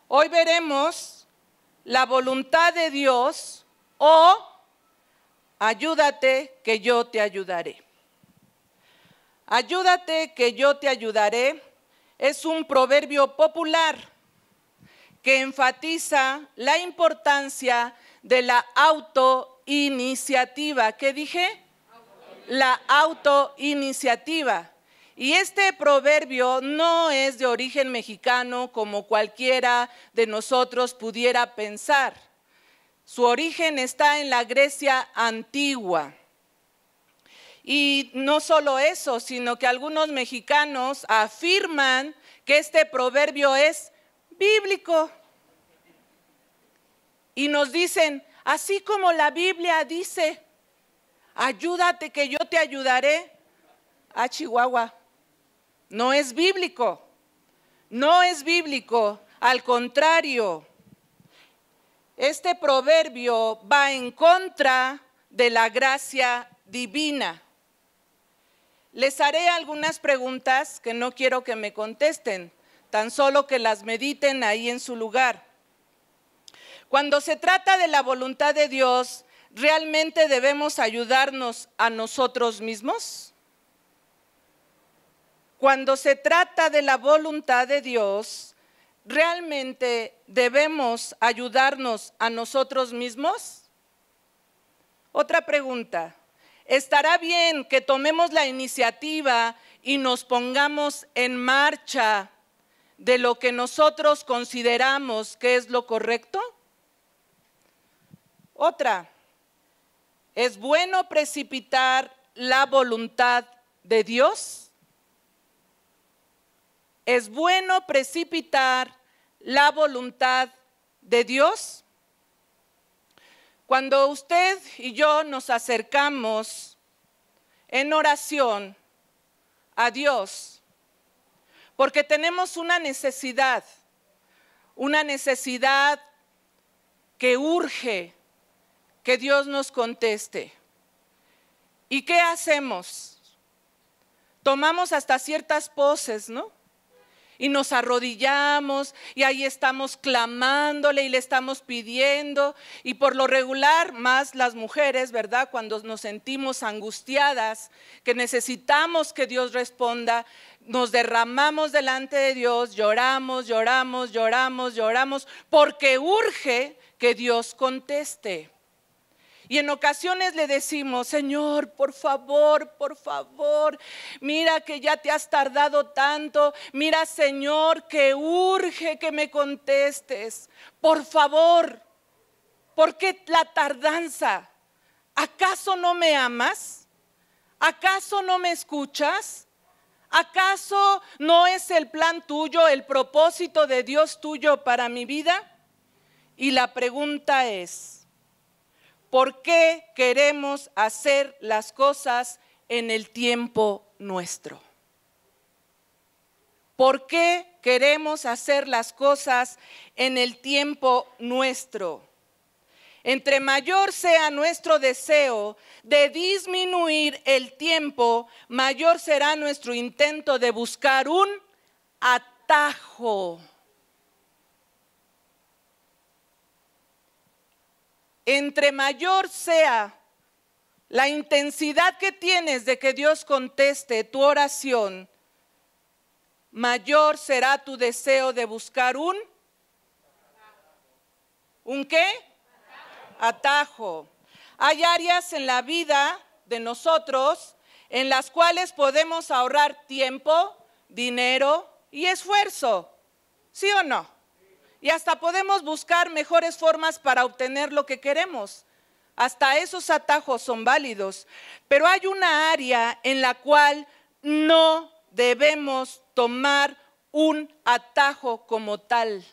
Hoy veremos la voluntad de Dios o ayúdate que yo te ayudaré. Ayúdate que yo te ayudaré es un proverbio popular que enfatiza la importancia de la autoiniciativa. ¿Qué dije? La autoiniciativa. Y este proverbio no es de origen mexicano como cualquiera de nosotros pudiera pensar. Su origen está en la Grecia antigua. Y no solo eso, sino que algunos mexicanos afirman que este proverbio es bíblico. Y nos dicen, así como la Biblia dice, ayúdate que yo te ayudaré. Ah, Chihuahua, no es bíblico, no es bíblico, al contrario. Este proverbio va en contra de la gracia divina. Les haré algunas preguntas que no quiero que me contesten, tan solo que las mediten ahí en su lugar. Cuando se trata de la voluntad de Dios, ¿realmente debemos ayudarnos a nosotros mismos? Cuando se trata de la voluntad de Dios, ¿realmente debemos ayudarnos a nosotros mismos? Otra pregunta. ¿Estará bien que tomemos la iniciativa y nos pongamos en marcha de lo que nosotros consideramos que es lo correcto? Otra. ¿Es bueno precipitar la voluntad de Dios? ¿Es bueno precipitar la voluntad de Dios? Cuando usted y yo nos acercamos en oración a Dios, porque tenemos una necesidad que urge que Dios nos conteste. ¿Y qué hacemos? Tomamos hasta ciertas poses, ¿no? Y nos arrodillamos y ahí estamos clamándole y le estamos pidiendo. Y por lo regular, más las mujeres, ¿verdad? Cuando nos sentimos angustiadas, que necesitamos que Dios responda, nos derramamos delante de Dios, lloramos, porque urge que Dios conteste. Y en ocasiones le decimos, Señor, por favor, mira que ya te has tardado tanto, mira, Señor, que urge que me contestes, por favor, ¿por qué la tardanza? ¿Acaso no me amas? ¿Acaso no me escuchas? ¿Acaso no es el plan tuyo, el propósito de Dios tuyo para mi vida? Y la pregunta es, ¿por qué queremos hacer las cosas en el tiempo nuestro? ¿Por qué queremos hacer las cosas en el tiempo nuestro? Entre mayor sea nuestro deseo de disminuir el tiempo, mayor será nuestro intento de buscar un atajo. Entre mayor sea la intensidad que tienes de que Dios conteste tu oración, mayor será tu deseo de buscar ¿un qué? Atajo. Hay áreas en la vida de nosotros en las cuales podemos ahorrar tiempo, dinero y esfuerzo. ¿Sí o no? Y hasta podemos buscar mejores formas para obtener lo que queremos. Hasta esos atajos son válidos. Pero hay una área en la cual no debemos tomar un atajo como tal.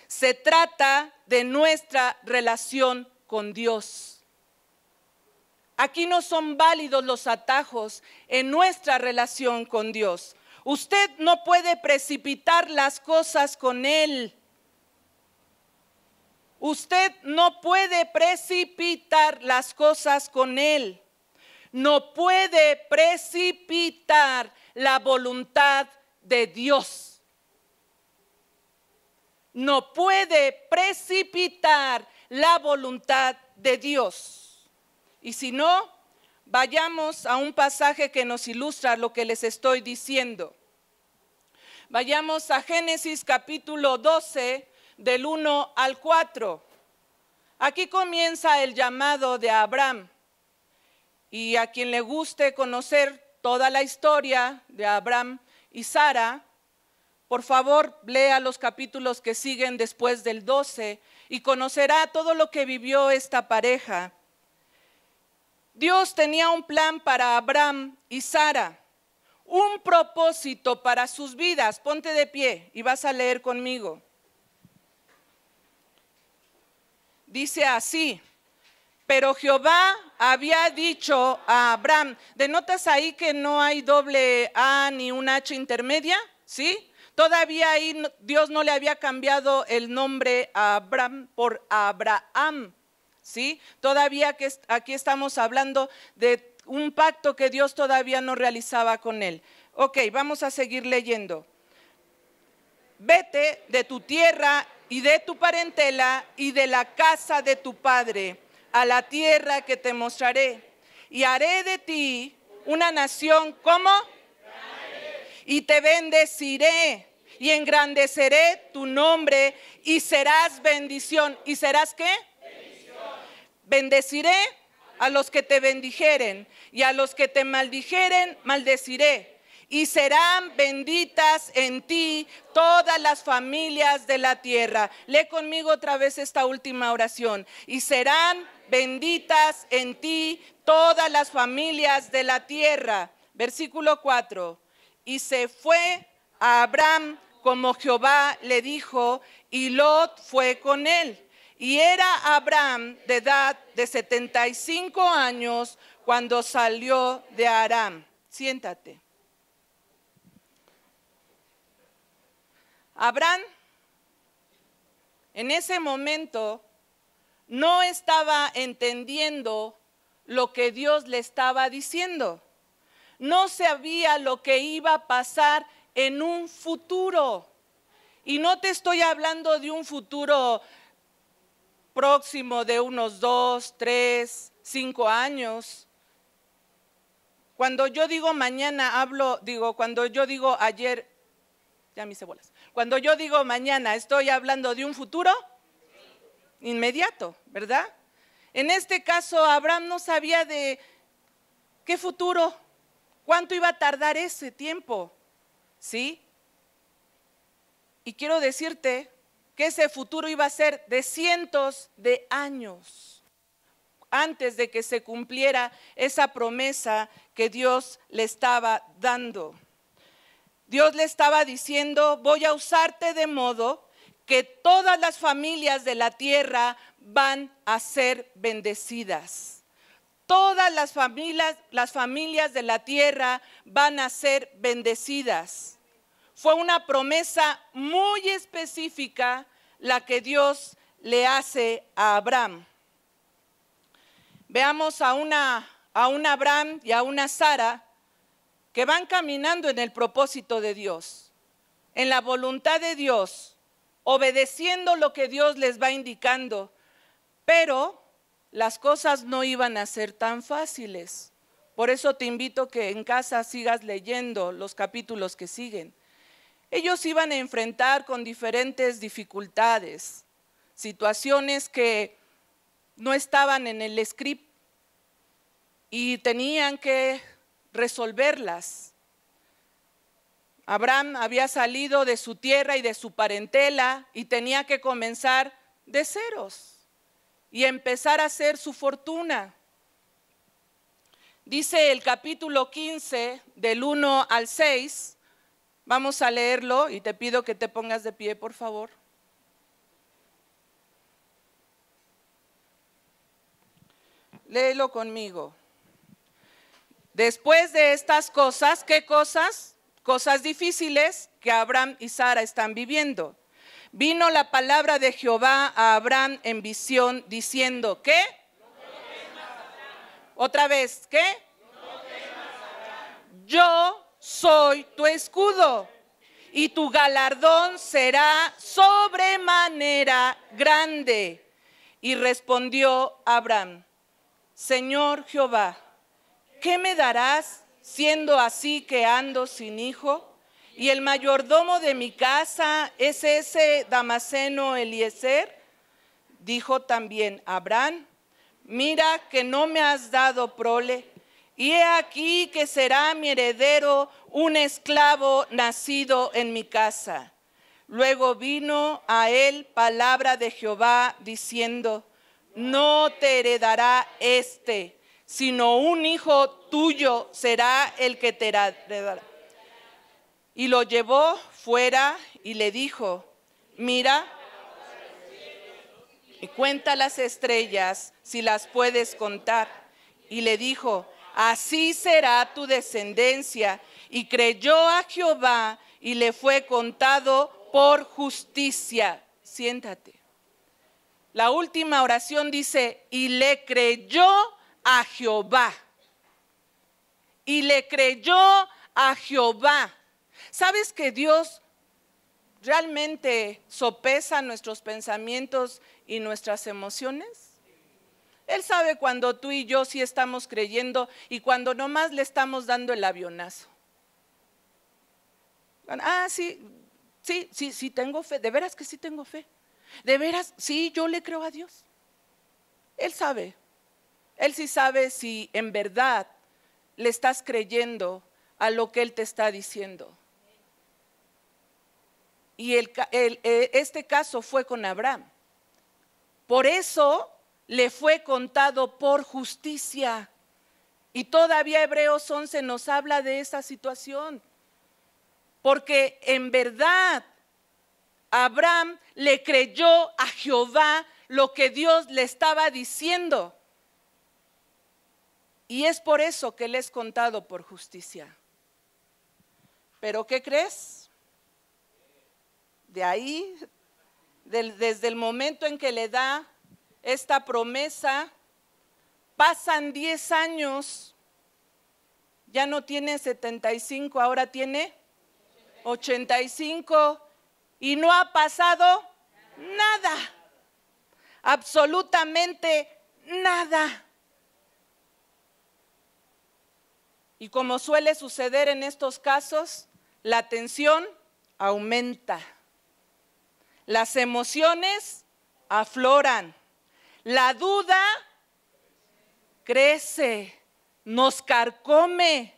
Se trata de nuestra relación con Dios. Aquí no son válidos los atajos en nuestra relación con Dios. Usted no puede precipitar las cosas con Él. Usted no puede precipitar las cosas con Él. No puede precipitar la voluntad de Dios. no puede precipitar la voluntad de Dios. Y si no, vayamos a un pasaje que nos ilustra lo que les estoy diciendo. Vayamos a Génesis capítulo 12, del 1 al 4. Aquí comienza el llamado de Abraham. Y a quien le guste conocer toda la historia de Abraham y Sara, por favor, lea los capítulos que siguen después del 12 y conocerá todo lo que vivió esta pareja. Dios tenía un plan para Abraham y Sara, un propósito para sus vidas. Ponte de pie y vas a leer conmigo. Dice así: pero Jehová había dicho a Abraham. ¿Denotas ahí que no hay doble A ni un H intermedia? ¿Sí? Todavía ahí Dios no le había cambiado el nombre a Abraham por Abraham. ¿Sí? Todavía que aquí estamos hablando de un pacto que Dios todavía no realizaba con él. Ok, vamos a seguir leyendo. Vete de tu tierra y de tu parentela y de la casa de tu padre a la tierra que te mostraré, y haré de ti una nación, ¿cómo? Y te bendeciré y engrandeceré tu nombre y serás bendición. ¿Y serás qué? Bendición. Bendeciré a los que te bendijeren y a los que te maldijeren maldeciré. Y serán benditas en ti todas las familias de la tierra. Lee conmigo otra vez esta última oración. Y serán benditas en ti todas las familias de la tierra. Versículo 4. Y se fue a Abraham como Jehová le dijo, y Lot fue con él. Y era Abraham de edad de 75 años cuando salió de Aram. Siéntate. Abraham en ese momento no estaba entendiendo lo que Dios le estaba diciendo. No sabía lo que iba a pasar en un futuro. Y no te estoy hablando de un futuro próximo de unos 2, 3, 5 años. Cuando yo digo mañana cuando yo digo ayer, ya me hice bolas. Cuando yo digo mañana, estoy hablando de un futuro inmediato, ¿verdad? En este caso, Abraham no sabía de qué futuro, cuánto iba a tardar ese tiempo, ¿sí? Y quiero decirte que ese futuro iba a ser de cientos de años antes de que se cumpliera esa promesa que Dios le estaba dando. Dios le estaba diciendo, voy a usarte de modo que todas las familias de la tierra van a ser bendecidas. Todas las familias de la tierra van a ser bendecidas. Fue una promesa muy específica la que Dios le hace a Abraham. Veamos a un Abraham y a una Sara que van caminando en el propósito de Dios, en la voluntad de Dios, obedeciendo lo que Dios les va indicando, pero las cosas no iban a ser tan fáciles. Por eso te invito que en casa sigas leyendo los capítulos que siguen. Ellos iban a enfrentar con diferentes dificultades, situaciones que no estaban en el script y tenían que resolverlas. Abraham había salido de su tierra y de su parentela y tenía que comenzar de ceros y empezar a hacer su fortuna. Dice el capítulo 15 del 1 al 6, vamos a leerlo y te pido que te pongas de pie, por favor. Léelo conmigo. Después de estas cosas, ¿qué cosas? Cosas difíciles que Abraham y Sara están viviendo. Vino la palabra de Jehová a Abraham en visión diciendo, ¿qué? No temas, otra vez, ¿qué? No temas, Abraham. Yo soy tu escudo y tu galardón será sobremanera manera grande. Y respondió Abraham: Señor Jehová, ¿qué me darás siendo así que ando sin hijo? Y el mayordomo de mi casa es ese Damaseno Eliezer. Dijo también Abraham: mira que no me has dado prole, y he aquí que será mi heredero un esclavo nacido en mi casa. Luego vino a él palabra de Jehová diciendo: no te heredará sino un hijo tuyo será el que te heredará. Y lo llevó fuera y le dijo: mira y cuenta las estrellas si las puedes contar. Y le dijo: así será tu descendencia. Y creyó a Jehová y le fue contado por justicia. Siéntate. La última oración dice: y le creyó a Jehová. Y le creyó a Jehová. ¿Sabes que Dios realmente sopesa nuestros pensamientos y nuestras emociones? Él sabe cuando tú y yo sí estamos creyendo y cuando nomás le estamos dando el avionazo. Sí, tengo fe. De veras que sí tengo fe. De veras, sí, yo le creo a Dios. Él sabe. Él sí sabe si en verdad le estás creyendo a lo que Él te está diciendo. Y este caso fue con Abraham. Por eso le fue contado por justicia. Y todavía Hebreos 11 nos habla de esa situación. Porque en verdad Abraham le creyó a Jehová lo que Dios le estaba diciendo. Y es por eso que le es contado por justicia. ¿Pero qué crees? De ahí, desde el momento en que le da esta promesa, pasan 10 años, ya no tiene 75, ahora tiene 85 y no ha pasado nada, absolutamente nada. Y como suele suceder en estos casos, la tensión aumenta. Las emociones afloran, la duda crece, nos carcome.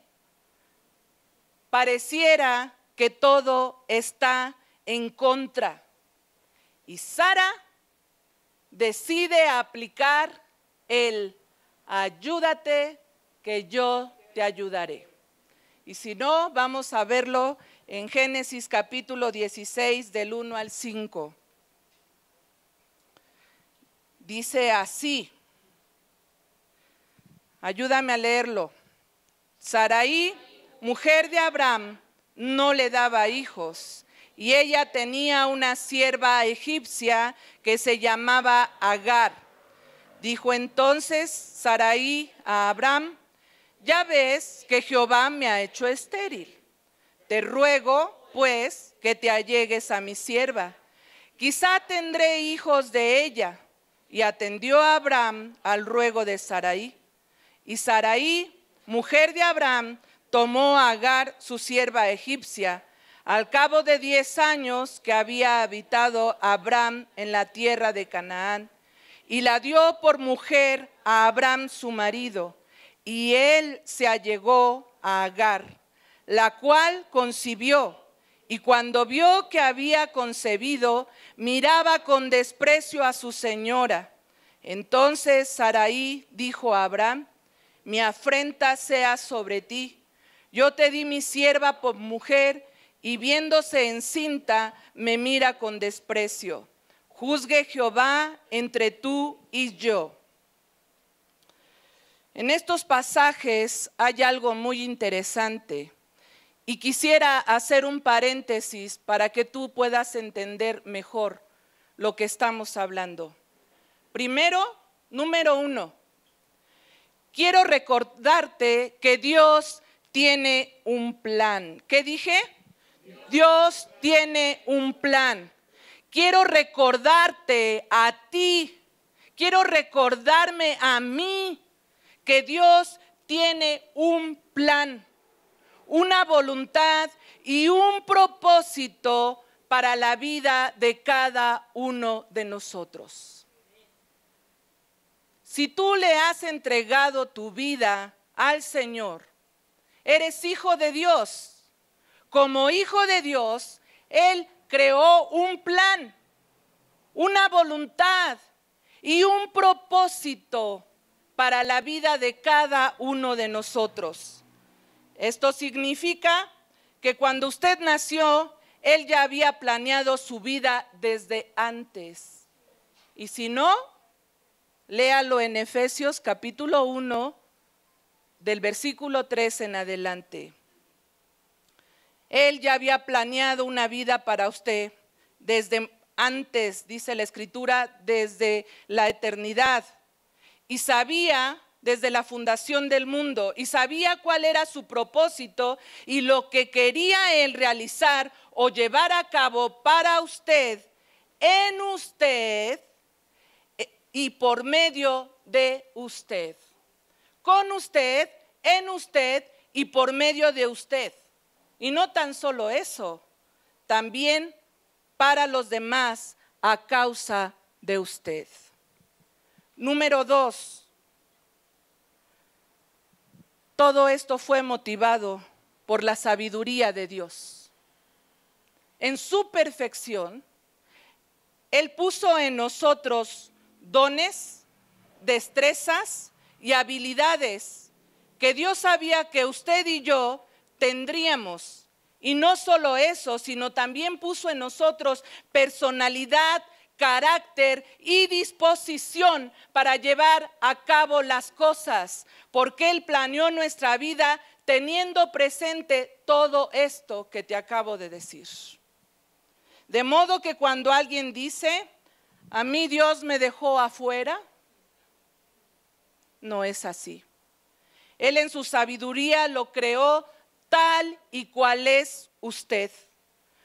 Pareciera que todo está en contra. Y Sara decide aplicar el ayúdate que yo te ayudaré. Y si no, vamos a verlo en Génesis capítulo 16 del 1 al 5. Dice así, ayúdame a leerlo. Sarai, mujer de Abraham, no le daba hijos, y ella tenía una sierva egipcia que se llamaba Agar. Dijo entonces Sarai a Abraham: ya ves que Jehová me ha hecho estéril. Te ruego, pues, que te allegues a mi sierva. Quizá tendré hijos de ella. Y atendió a Abraham al ruego de Sarai. Y Sarai, mujer de Abraham, tomó a Agar, su sierva egipcia, al cabo de 10 años que había habitado Abraham en la tierra de Canaán, y la dio por mujer a Abraham su marido. Y él se allegó a Agar, la cual concibió, y cuando vio que había concebido, miraba con desprecio a su señora. Entonces Sarai dijo a Abraham: mi afrenta sea sobre ti. Yo te di mi sierva por mujer, y viéndose encinta, me mira con desprecio. Juzgue Jehová entre tú y yo. En estos pasajes hay algo muy interesante y quisiera hacer un paréntesis para que tú puedas entender mejor lo que estamos hablando. Primero, número 1, quiero recordarte que Dios tiene un plan. ¿Qué dije? Dios tiene un plan. quiero recordarte a ti, quiero recordarme a mí que Dios tiene un plan, una voluntad y un propósito para la vida de cada uno de nosotros. Si tú le has entregado tu vida al Señor, eres hijo de Dios. Como hijo de Dios, Él creó un plan, una voluntad y un propósito para la vida de cada uno de nosotros. Esto significa que cuando usted nació, Él ya había planeado su vida desde antes. Y si no, léalo en Efesios capítulo 1, del versículo 3 en adelante. Él ya había planeado una vida para usted desde antes, dice la Escritura, desde la eternidad. Y sabía desde la fundación del mundo, y sabía cuál era su propósito y lo que quería Él realizar o llevar a cabo para usted, en usted y por medio de usted. Con usted, en usted y por medio de usted. Y no tan solo eso, también para los demás a causa de usted. Número 2. Todo esto fue motivado por la sabiduría de Dios. En su perfección, Él puso en nosotros dones, destrezas y habilidades que Dios sabía que usted y yo tendríamos. Y no solo eso, sino también puso en nosotros personalidad, carácter y disposición para llevar a cabo las cosas, porque Él planeó nuestra vida teniendo presente todo esto que te acabo de decir. De modo que cuando alguien dice, a mí Dios me dejó afuera, no es así. Él en su sabiduría lo creó tal y cual es usted.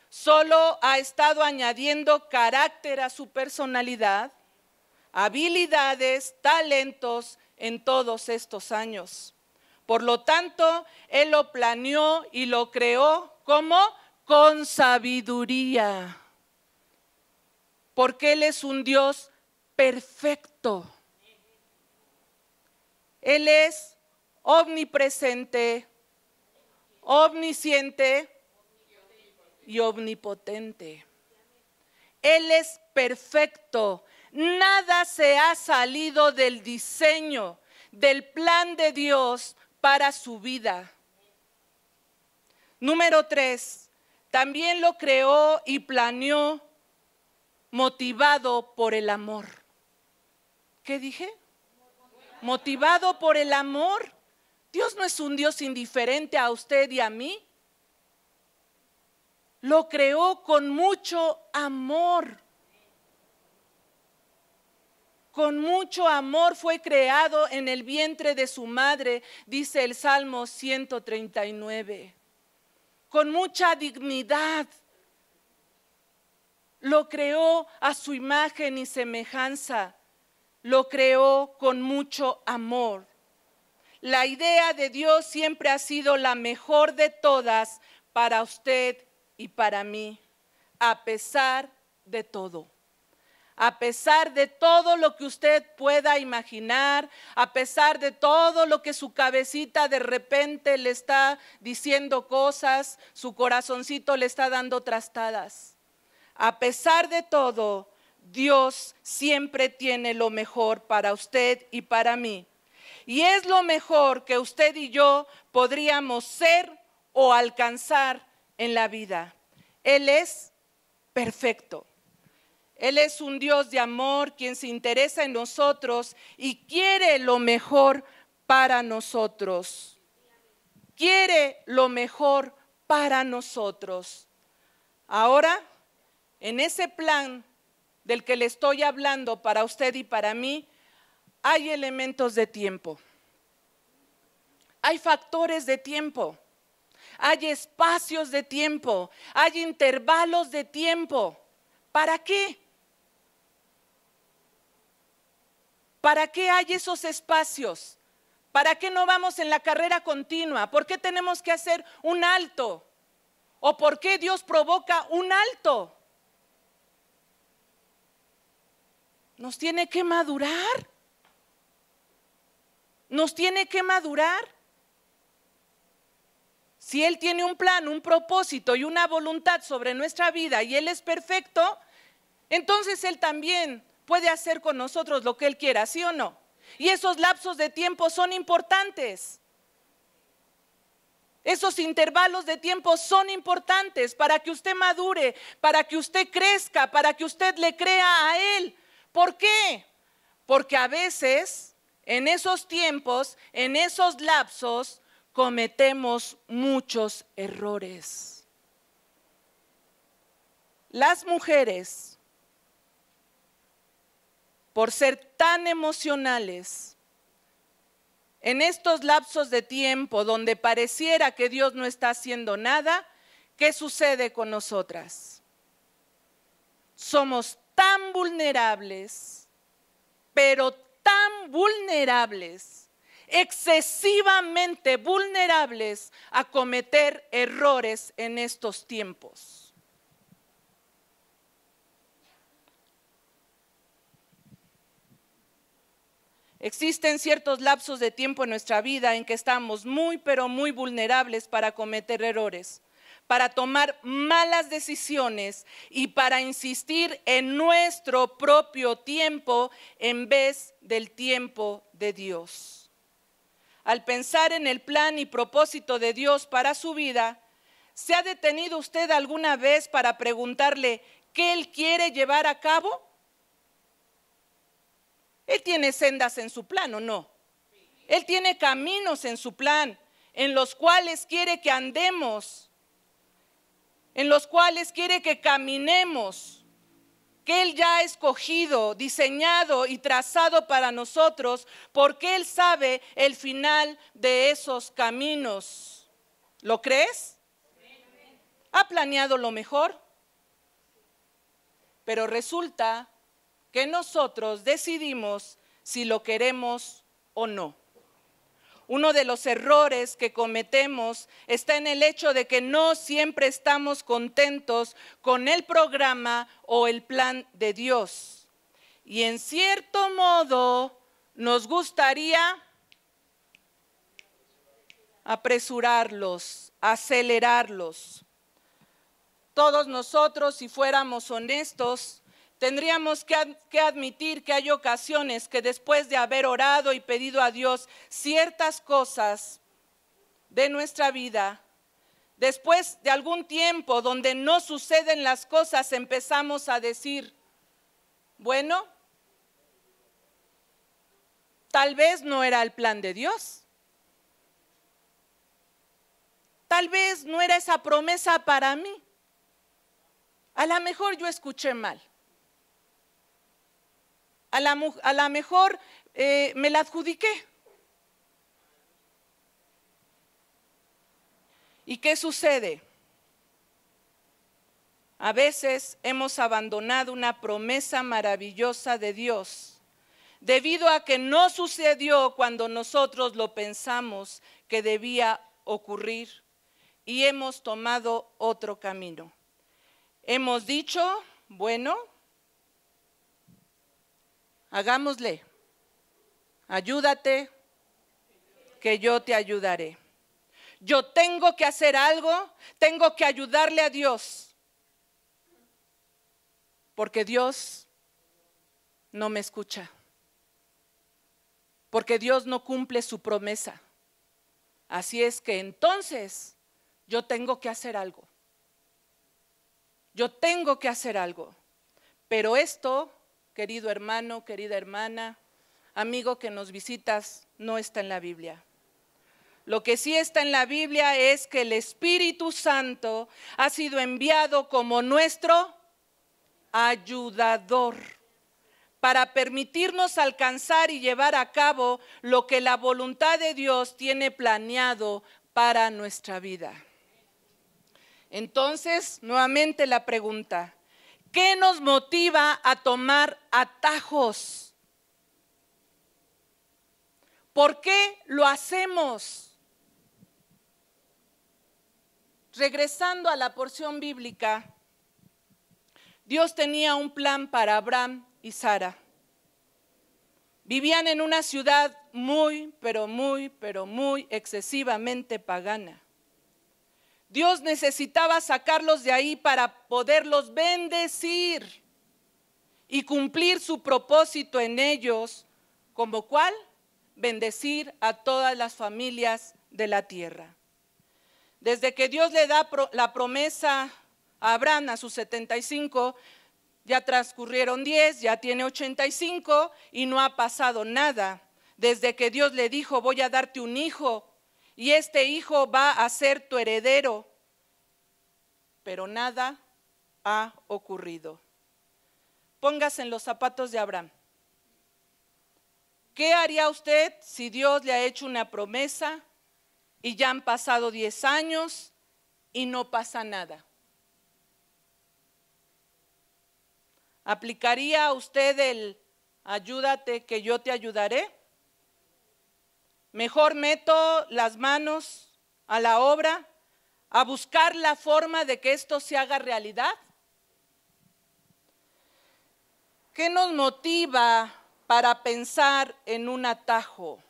Solo ha estado añadiendo carácter a su personalidad, habilidades, talentos en todos estos años. Por lo tanto, Él lo planeó y lo creó como con sabiduría. Porque Él es un Dios perfecto. Él es omnipresente, omnisciente y omnipotente. Él es perfecto. Nada se ha salido del diseño, del plan de Dios para su vida. Número 3, también lo creó y planeó motivado por el amor. ¿Qué dije? Motivado por el amor. Dios no es un Dios indiferente a usted y a mí. Lo creó con mucho amor. Con mucho amor fue creado en el vientre de su madre, dice el Salmo 139. Con mucha dignidad. Lo creó a su imagen y semejanza. Lo creó con mucho amor. La idea de Dios siempre ha sido la mejor de todas para usted y para mí, a pesar de todo. A pesar de todo lo que usted pueda imaginar, a pesar de todo lo que su cabecita de repente le está diciendo cosas, su corazoncito le está dando trastadas. A pesar de todo, Dios siempre tiene lo mejor para usted y para mí. Y es lo mejor que usted y yo podríamos ser o alcanzar en la vida. Él es perfecto. Él es un Dios de amor, quien se interesa en nosotros y quiere lo mejor para nosotros. Quiere lo mejor para nosotros. Ahora, en ese plan del que le estoy hablando para usted y para mí, hay elementos de tiempo. Hay factores de tiempo. Hay espacios de tiempo. Hay intervalos de tiempo ¿Para qué? ¿Para qué hay esos espacios? ¿Para qué no vamos en la carrera continua? ¿Por qué tenemos que hacer un alto? ¿O por qué Dios provoca un alto? Nos tiene que madurar. Nos tiene que madurar. Si Él tiene un plan, un propósito y una voluntad sobre nuestra vida y Él es perfecto, entonces Él también puede hacer con nosotros lo que Él quiera, ¿sí o no? Y esos lapsos de tiempo son importantes. Esos intervalos de tiempo son importantes para que usted madure, para que usted crezca, para que usted le crea a Él. ¿Por qué? Porque a veces en esos tiempos, en esos lapsos, cometemos muchos errores. Las mujeres, por ser tan emocionales, en estos lapsos de tiempo donde pareciera que Dios no está haciendo nada, ¿qué sucede con nosotras? Somos tan vulnerables, pero tan vulnerables, excesivamente vulnerables a cometer errores en estos tiempos. Existen ciertos lapsos de tiempo en nuestra vida en que estamos muy, pero muy vulnerables para cometer errores, para tomar malas decisiones y para insistir en nuestro propio tiempo en vez del tiempo de Dios. Al pensar en el plan y propósito de Dios para su vida, ¿se ha detenido usted alguna vez para preguntarle qué Él quiere llevar a cabo? Él tiene sendas en su plan, ¿o no? Él tiene caminos en su plan, en los cuales quiere que andemos, en los cuales quiere que caminemos, que Él ya ha escogido, diseñado y trazado para nosotros, porque Él sabe el final de esos caminos. ¿Lo crees? ¿Ha planeado lo mejor? Pero resulta que nosotros decidimos si lo queremos o no. Uno de los errores que cometemos está en el hecho de que no siempre estamos contentos con el programa o el plan de Dios. Y en cierto modo nos gustaría apresurarlos, acelerarlos. Todos nosotros, si fuéramos honestos, tendríamos que admitir que hay ocasiones que después de haber orado y pedido a Dios ciertas cosas de nuestra vida, después de algún tiempo donde no suceden las cosas, empezamos a decir, bueno, tal vez no era el plan de Dios. Tal vez no era esa promesa para mí. A lo mejor yo escuché mal. A la mejor me la adjudiqué. ¿Y qué sucede? A veces hemos abandonado una promesa maravillosa de Dios debido a que no sucedió cuando nosotros lo pensamos que debía ocurrir y hemos tomado otro camino. Hemos dicho, bueno, hagámosle, ayúdate, que yo te ayudaré. Yo tengo que hacer algo, tengo que ayudarle a Dios, porque Dios no me escucha, porque Dios no cumple su promesa. Así es que entonces yo tengo que hacer algo. Yo tengo que hacer algo. Pero esto, querido hermano, querida hermana, amigo que nos visitas, no está en la Biblia. Lo que sí está en la Biblia es que el Espíritu Santo ha sido enviado como nuestro ayudador para permitirnos alcanzar y llevar a cabo lo que la voluntad de Dios tiene planeado para nuestra vida. Entonces, nuevamente la pregunta, ¿Qué nos motiva a tomar atajos? ¿Por qué lo hacemos? Regresando a la porción bíblica, Dios tenía un plan para Abraham y Sara. Vivían en una ciudad muy excesivamente pagana. Dios necesitaba sacarlos de ahí para poderlos bendecir y cumplir su propósito en ellos, ¿como cuál? Bendecir a todas las familias de la tierra. Desde que Dios le da la promesa a Abraham a sus 75, ya transcurrieron 10, ya tiene 85 y no ha pasado nada. Desde que Dios le dijo, voy a darte un hijo y este hijo va a ser tu heredero, pero nada ha ocurrido. Póngase en los zapatos de Abraham. ¿Qué haría usted si Dios le ha hecho una promesa y ya han pasado 10 años y no pasa nada? ¿Aplicaría usted el ayúdate que yo te ayudaré? Mejor meto las manos a la obra a buscar la forma de que esto se haga realidad. ¿Qué nos motiva para pensar en un atajo?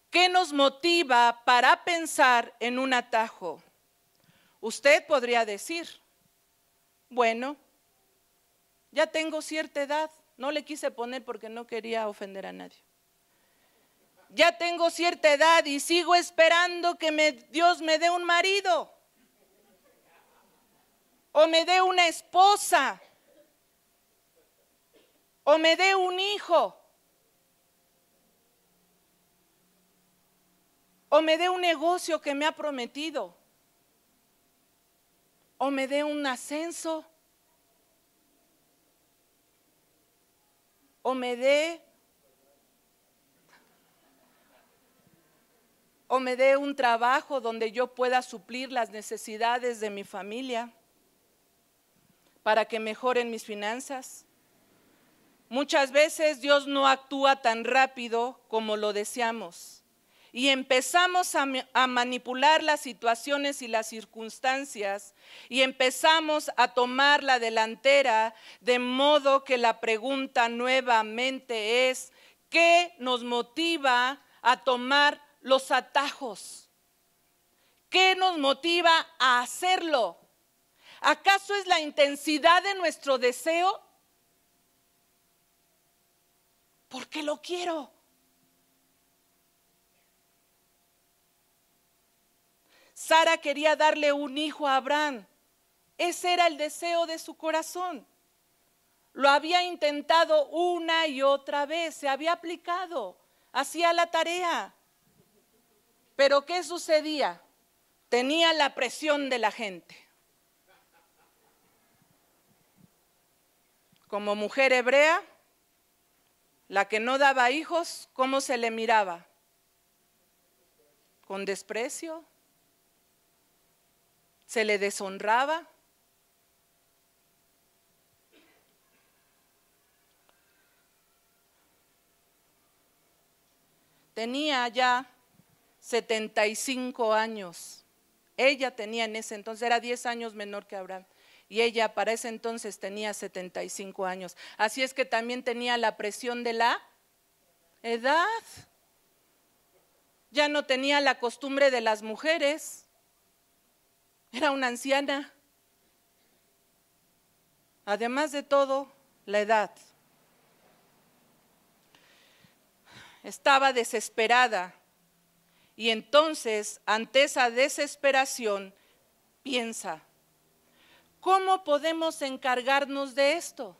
¿Qué nos motiva para pensar en un atajo? Usted podría decir, bueno, ya tengo cierta edad, no le quise poner porque no quería ofender a nadie. Ya tengo cierta edad y sigo esperando que Dios me dé un marido o me dé una esposa o me dé un hijo o me dé un negocio que me ha prometido o me dé un ascenso o me dé un trabajo donde yo pueda suplir las necesidades de mi familia para que mejoren mis finanzas. Muchas veces Dios no actúa tan rápido como lo deseamos y empezamos a manipular las situaciones y las circunstancias y empezamos a tomar la delantera, de modo que la pregunta nuevamente es, ¿qué nos motiva a tomar los atajos? ¿Qué nos motiva a hacerlo? ¿Acaso es la intensidad de nuestro deseo? Porque lo quiero. Sara quería darle un hijo a Abraham. Ese era el deseo de su corazón. Lo había intentado una y otra vez, se había aplicado, hacía la tarea. Pero ¿qué sucedía? Tenía la presión de la gente. Como mujer hebrea, la que no daba hijos, ¿cómo se le miraba? ¿Con desprecio? ¿Se le deshonraba? Tenía ya 75 años. Ella tenía en ese entonces, era 10 años menor que Abraham. Y ella para ese entonces tenía 75 años. Así es que también tenía la presión de la edad. Ya no tenía la costumbre de las mujeres. Era una anciana. Además de todo, la edad. Estaba desesperada. Y entonces, ante esa desesperación, piensa, ¿cómo podemos encargarnos de esto?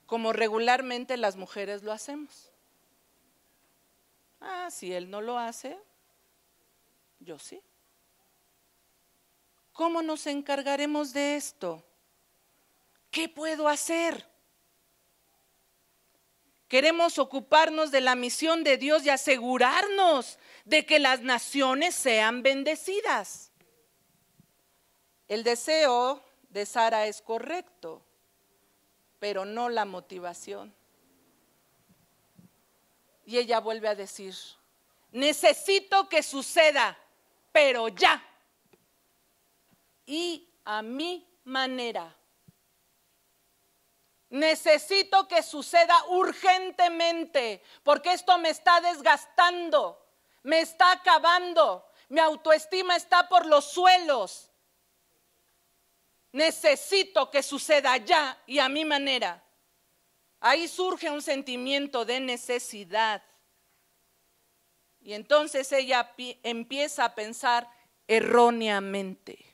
Como regularmente las mujeres lo hacemos. Si él no lo hace, yo sí. ¿Cómo nos encargaremos de esto? ¿Qué puedo hacer? Queremos ocuparnos de la misión de Dios y asegurarnos de que las naciones sean bendecidas. El deseo de Sara es correcto, pero no la motivación. Y ella vuelve a decir, necesito que suceda, pero ya. Y a mi manera. Necesito que suceda urgentemente, porque esto me está desgastando, me está acabando, mi autoestima está por los suelos. Necesito que suceda ya y a mi manera. Ahí surge un sentimiento de necesidad. Y entonces ella empieza a pensar erróneamente.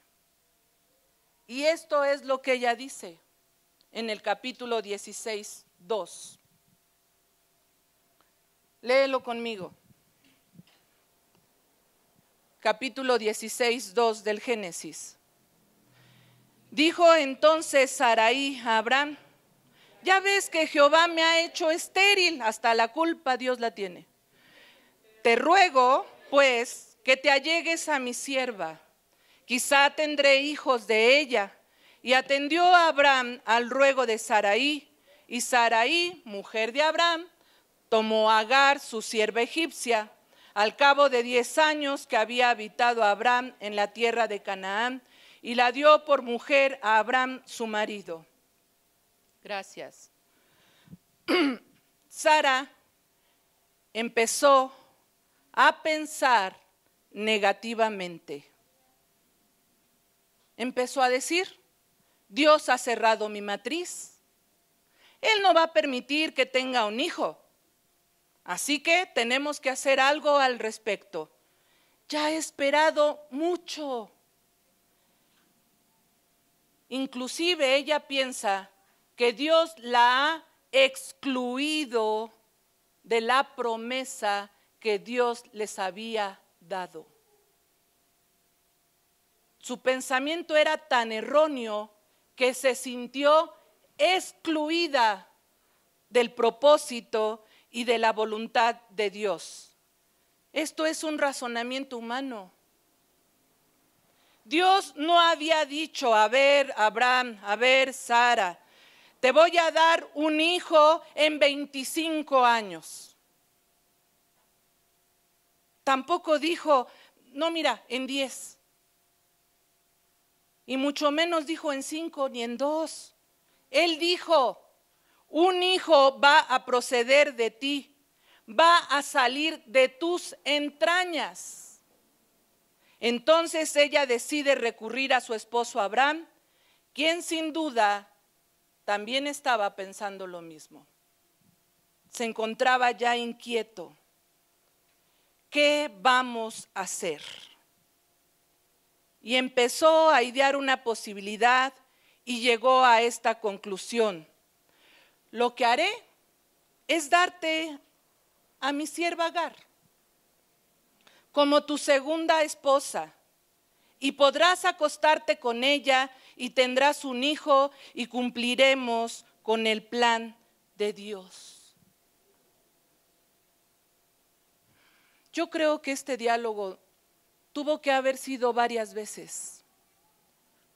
Y esto es lo que ella dice en el capítulo 16, 2. Léelo conmigo. Capítulo 16, 2 del Génesis. Dijo entonces Sarai a Abraham, ya ves que Jehová me ha hecho estéril, hasta la culpa Dios la tiene. Te ruego, pues, que te allegues a mi sierva, quizá tendré hijos de ella. Y atendió a Abraham al ruego de Sarai, y Sarai, mujer de Abraham, tomó a Agar, su sierva egipcia, al cabo de 10 años que había habitado Abraham en la tierra de Canaán, y la dio por mujer a Abraham, su marido. Gracias. Sara empezó a pensar negativamente. Empezó a decir, Dios ha cerrado mi matriz. Él no va a permitir que tenga un hijo. Así que tenemos que hacer algo al respecto. Ya he esperado mucho. Inclusive ella piensa que Dios la ha excluido de la promesa que Dios les había dado. Su pensamiento era tan erróneo que se sintió excluida del propósito y de la voluntad de Dios. Esto es un razonamiento humano. Dios no había dicho, a ver, Abraham, a ver, Sara, te voy a dar un hijo en 25 años. Tampoco dijo, no, mira, en 10. Y mucho menos dijo en 5 ni en 2. Él dijo, un hijo va a proceder de ti, va a salir de tus entrañas. Entonces ella decide recurrir a su esposo Abraham, quien sin duda también estaba pensando lo mismo. Se encontraba ya inquieto. ¿Qué vamos a hacer? Y empezó a idear una posibilidad y llegó a esta conclusión. Lo que haré es darte a mi sierva Agar como tu segunda esposa, y podrás acostarte con ella y tendrás un hijo y cumpliremos con el plan de Dios. Yo creo que este diálogo tuvo que haber sido varias veces,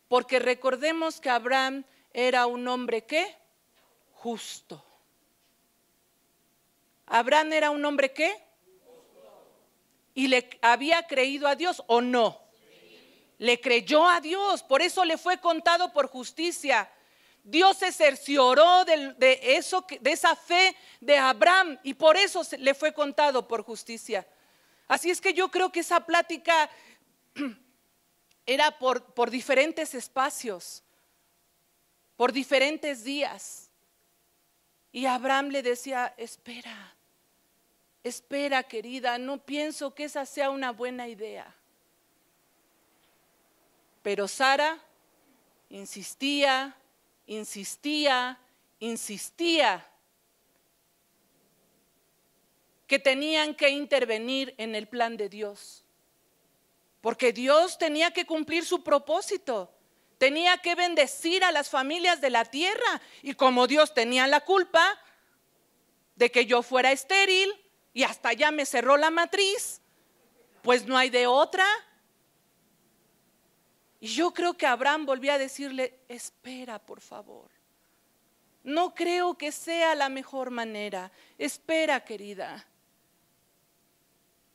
porque recordemos que Abraham era un hombre ¿qué? Justo. Abraham era un hombre ¿qué? ¿Y le había creído a Dios o no? Le creyó a Dios, por eso le fue contado por justicia. Dios se cercioró de esa fe de Abraham y por eso le fue contado por justicia. Así es que yo creo que esa plática era por diferentes espacios, por diferentes días. Y Abraham le decía, espera querida, no pienso que esa sea una buena idea. Pero Sara insistía que tenían que intervenir en el plan de Dios. Porque Dios tenía que cumplir su propósito, tenía que bendecir a las familias de la tierra. Y como Dios tenía la culpa de que yo fuera estéril y hasta ya me cerró la matriz, pues no hay de otra. Y yo creo que Abraham volvió a decirle, espera, por favor. No creo que sea la mejor manera. Espera, querida.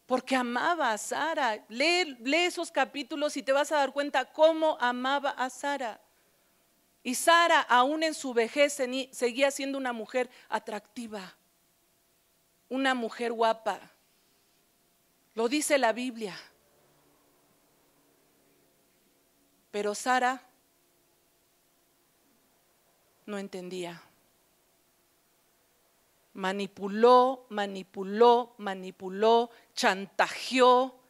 Porque amaba a Sara. Lee esos capítulos y te vas a dar cuenta cómo amaba a Sara. Y Sara, aún en su vejez, seguía siendo una mujer atractiva. Una mujer guapa. Lo dice la Biblia. Pero Sara no entendía. Manipuló, chantajeó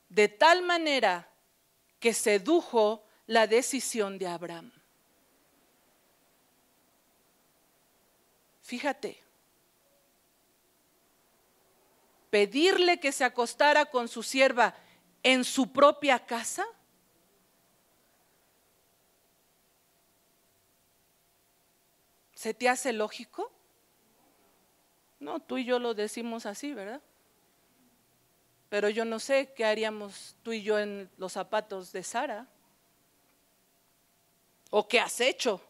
de tal manera que sedujo la decisión de Abraham. Fíjate, pedirle que se acostara con su sierva en su propia casa. ¿Se te hace lógico? No, tú y yo lo decimos así, ¿verdad? Pero yo no sé qué haríamos tú y yo en los zapatos de Sara. ¿O qué has hecho?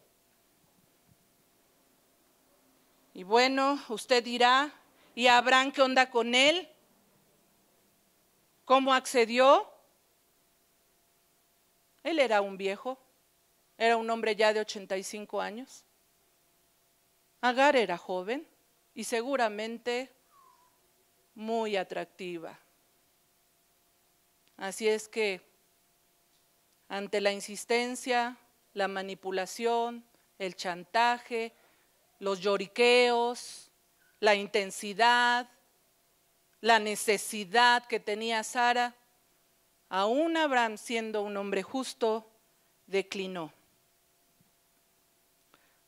Y bueno, usted dirá, ¿y Abraham qué onda con él? ¿Cómo accedió? Él era un viejo, era un hombre ya de 85 años. Agar era joven y seguramente muy atractiva. Así es que ante la insistencia, la manipulación, el chantaje, los lloriqueos, la intensidad, la necesidad que tenía Sara, aún Abraham, siendo un hombre justo, declinó.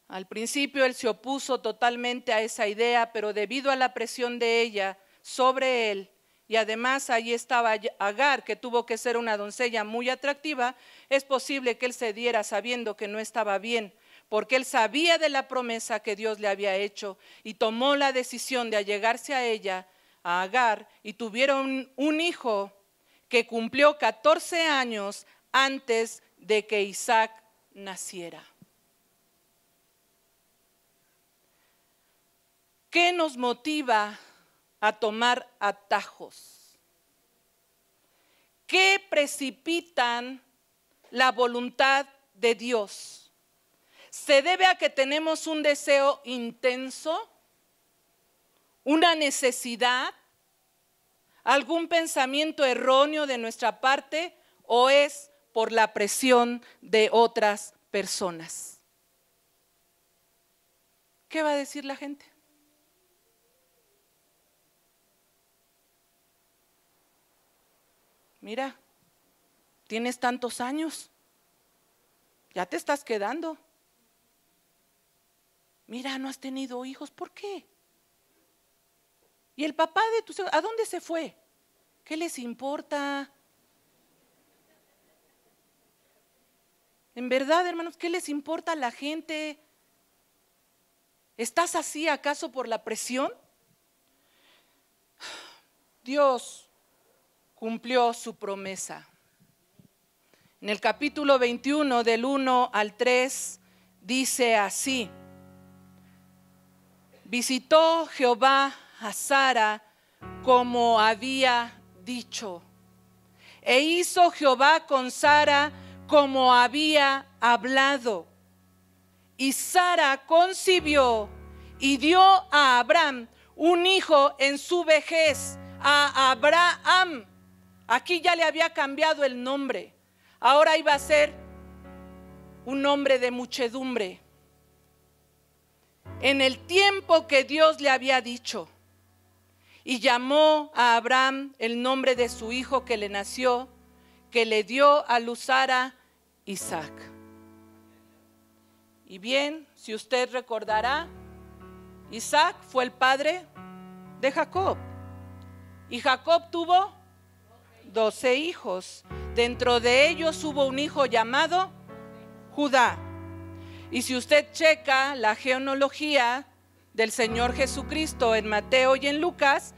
Al principio él se opuso totalmente a esa idea, pero debido a la presión de ella sobre él, y además allí estaba Agar, que tuvo que ser una doncella muy atractiva, es posible que él cediera sabiendo que no estaba bien, porque él sabía de la promesa que Dios le había hecho y tomó la decisión de allegarse a ella, a Agar, y tuvieron un hijo que cumplió 14 años antes de que Isaac naciera. ¿Qué nos motiva a tomar atajos? ¿Qué precipitan la voluntad de Dios? ¿Se debe a que tenemos un deseo intenso? ¿Una necesidad? ¿Algún pensamiento erróneo de nuestra parte? ¿O es por la presión de otras personas? ¿Qué va a decir la gente? Mira, tienes tantos años, ya te estás quedando. Mira, no has tenido hijos, ¿por qué? ¿Y el papá de tus hijos, a dónde se fue? ¿Qué les importa? En verdad, hermanos, ¿qué les importa a la gente? ¿Estás así acaso por la presión? Dios cumplió su promesa. En el capítulo 21 del 1 al 3 dice así: visitó Jehová a Sara como había dicho, e hizo Jehová con Sara como había hablado. Y Sara concibió y dio a Abraham un hijo en su vejez, a Abraham. Aquí ya le había cambiado el nombre. Ahora iba a ser un hombre de muchedumbre. En el tiempo que Dios le había dicho. Y llamó a Abraham el nombre de su hijo que le nació, que le dio a luz Sara, Isaac. Y bien, si usted recordará, Isaac fue el padre de Jacob. Y Jacob tuvo 12 hijos. Dentro de ellos hubo un hijo llamado Judá. Y si usted checa la genealogía del Señor Jesucristo en Mateo y en Lucas,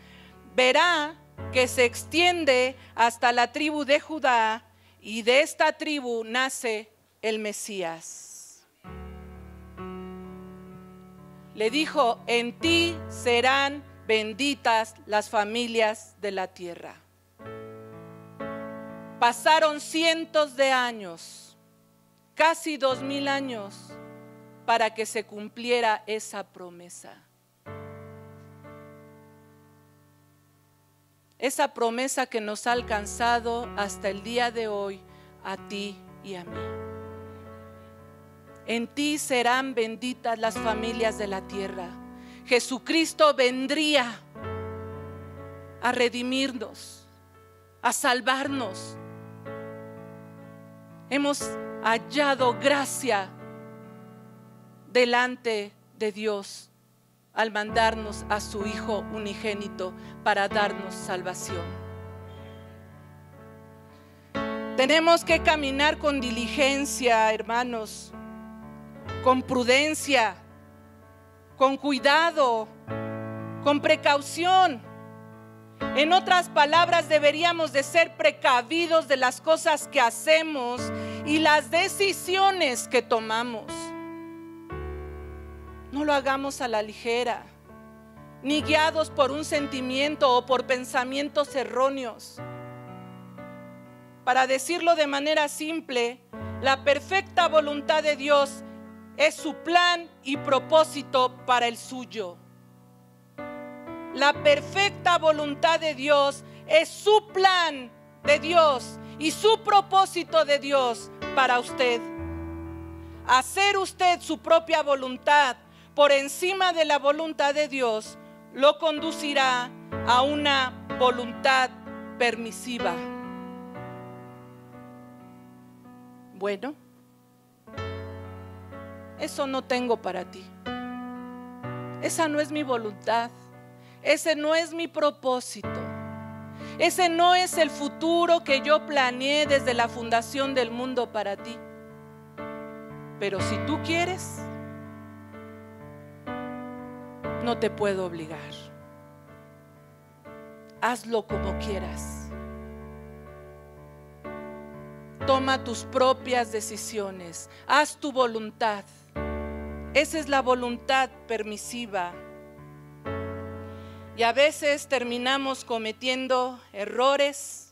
verá que se extiende hasta la tribu de Judá y de esta tribu nace el Mesías. Le dijo: en ti serán benditas las familias de la tierra. Pasaron cientos de años, casi 2000 años, para que se cumpliera esa promesa. Esa promesa que nos ha alcanzado hasta el día de hoy a ti y a mí. En ti serán benditas las familias de la tierra. Jesucristo vendría a redimirnos, a salvarnos. Hemos hallado gracia delante de Dios al mandarnos a su Hijo unigénito para darnos salvación. Tenemos que caminar con diligencia, hermanos, con prudencia, con cuidado, con precaución. En otras palabras, deberíamos de ser precavidos de las cosas que hacemos y las decisiones que tomamos. No lo hagamos a la ligera, ni guiados por un sentimiento o por pensamientos erróneos. Para decirlo de manera simple, la perfecta voluntad de Dios es su plan y propósito para el suyo. La perfecta voluntad de Dios es su plan de Dios y su propósito de Dios para usted. Hacer usted su propia voluntad por encima de la voluntad de Dios lo conducirá a una voluntad permisiva. Bueno, eso no tengo para ti. Esa no es mi voluntad. Ese no es mi propósito. Ese no es el futuro que yo planeé desde la fundación del mundo para ti. Pero si tú quieres, no te puedo obligar. Hazlo como quieras. Toma tus propias decisiones. Haz tu voluntad. Esa es la voluntad permisiva. Y a veces terminamos cometiendo errores,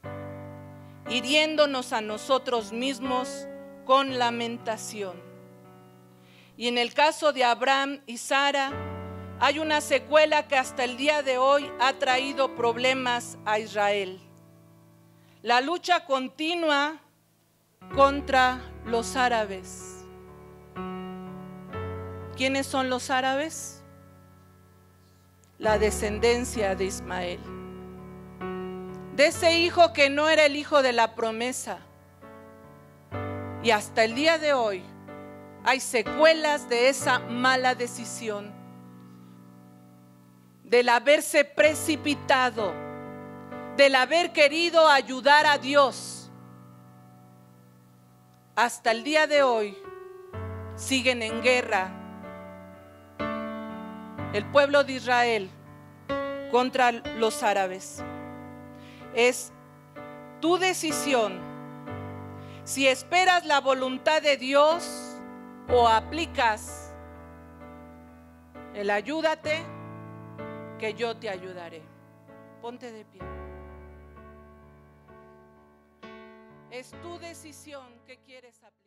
hiriéndonos a nosotros mismos con lamentación. Y en el caso de Abraham y Sara, hay una secuela que hasta el día de hoy ha traído problemas a Israel. La lucha continua contra los árabes. ¿Quiénes son los árabes? La descendencia de Ismael, de ese hijo que no era el hijo de la promesa. Y hasta el día de hoy hay secuelas de esa mala decisión, del haberse precipitado, del haber querido ayudar a Dios. Hasta el día de hoy siguen en guerra el pueblo de Israel contra los árabes. Es tu decisión si esperas la voluntad de Dios o aplicas el ayúdate, que yo te ayudaré. Ponte de pie. Es tu decisión que quieres aplicar.